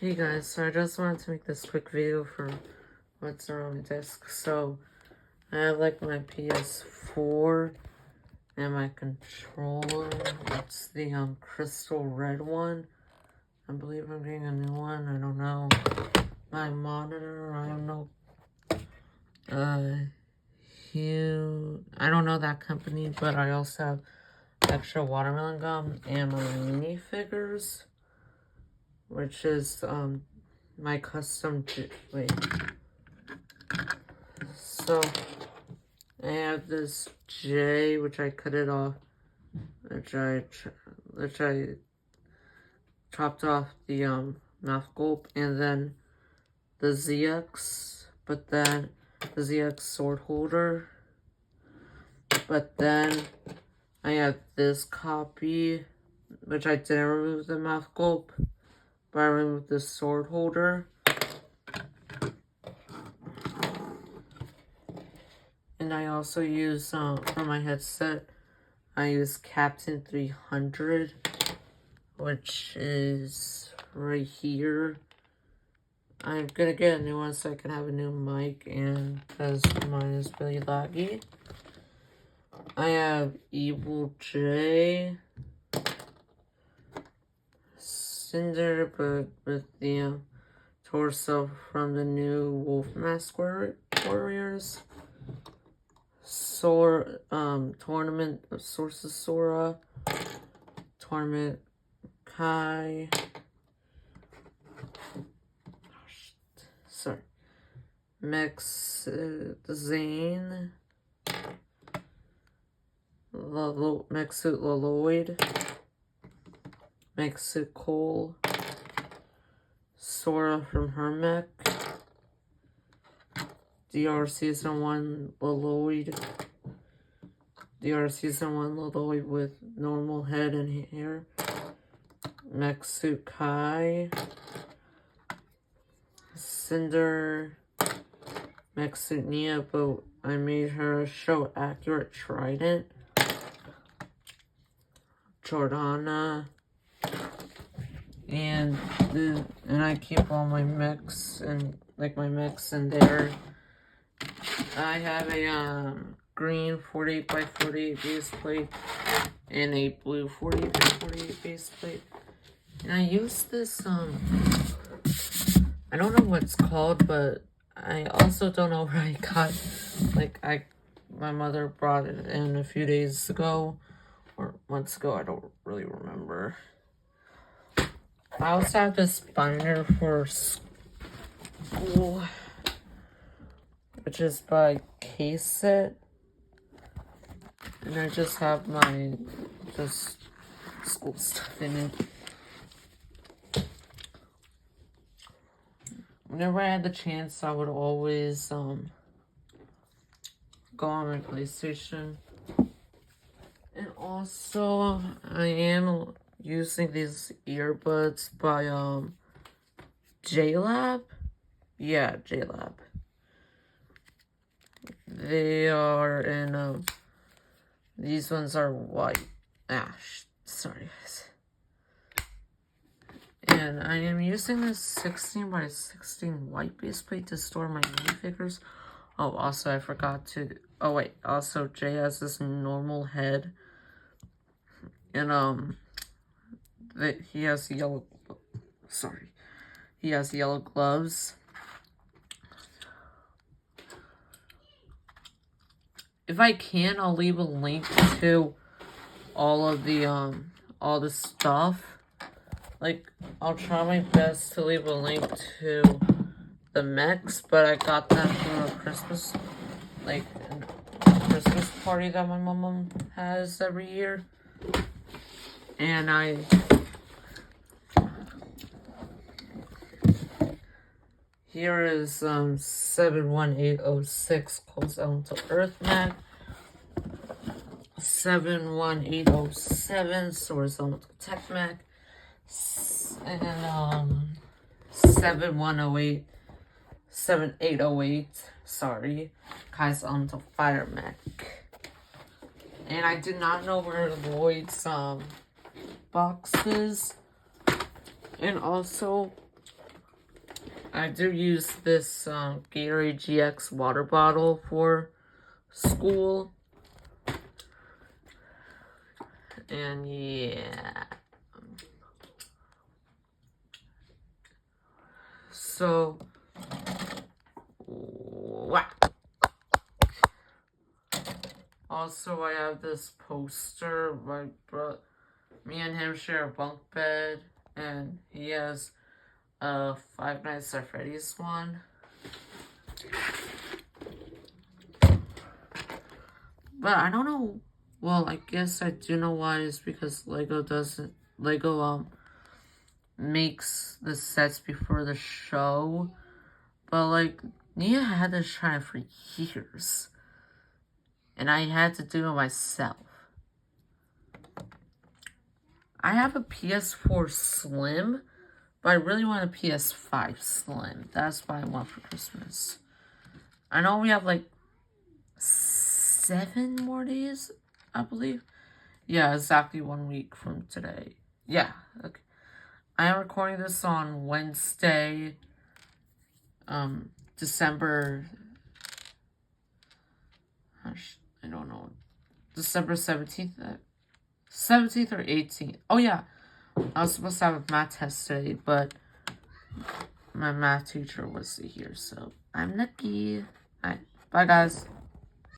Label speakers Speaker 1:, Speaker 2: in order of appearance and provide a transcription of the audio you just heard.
Speaker 1: Hey guys, so I just wanted to make this quick video for what's around my desk. So I have like my PS4 and my controller. It's the crystal red one. I believe I'm getting a new one. I don't know. My monitor, I don't know. I don't know that company, but I also have extra watermelon gum and my minifigures, which is my custom wait. So I have this J, which I cut it off, which I chopped off the mouth gulp, and then the ZX, but then the ZX sword holder, but then I have this copy, which I didn't remove the mouth gulp, but I removed the sword holder. And I also use, for my headset, I use Captain 300, which is right here. I'm gonna get a new one so I can have a new mic, and because mine is really laggy. I have Evil J, Cinder, but with the torso from the new Wolf Mask Warriors. Tournament of Sources Sora, Tournament Kai, Mex Zane, Mexit Loloid, Mexit Cole, Sora from Hermech, DR Season 1 Loloid, DR Season 1 Loloid with normal head and hair, Mexit Kai, Cinder, Mexit Nia, but I made her a show accurate trident, Jordana, and I keep all my mechs and my mechs in there. I have a green 48x48 base plate and a blue 48x48 base plate. And I use this I don't know what it's called, but I also don't know where I got, my mother brought it in a few days ago, or months ago, I don't really remember. I also have this binder for school, which is by Case It, and I just have my, school stuff in it. Whenever I had the chance, I would always go on my PlayStation. And also, I am using these earbuds by JLab. Yeah, JLab. They are in these ones are white. Sorry guys. And I am using this 16x16 white base plate to store my minifigures. Oh, also I forgot to, oh wait, also Jay has this normal head. And he has yellow, he has yellow gloves. If I can, I'll leave a link to all of the all the stuff. I'll try my best to leave a link to the mechs, but I got them from a Christmas, Christmas party that my mom has every year. And here is 71806 Cold Elemental Earth Mech, 71807 Swords Elemental Tech Mech, and 7808, sorry, Kai's Elemental Fire Mech. And I did not know where Lloyd's boxes. And also, I do use this Gatorade GX water bottle for school. And yeah. So, what? Also, I have this poster. Me and him share a bunk bed, and he has a Five Nights at Freddy's one. But I don't know. Well, I guess I do know why. It's because Lego makes the sets before the show. But like Nia had this trying for years. And I had to do it myself. I have a PS4 Slim, but I really want a PS5 Slim. That's what I want for Christmas. I know we have like 7 more days, I believe. Yeah, exactly 1 week from today. Yeah, okay. I am recording this on Wednesday, December, I don't know, December 17th, 17th or 18th. Oh yeah, I was supposed to have a math test today, but my math teacher was here, so I'm lucky. Alright, bye guys.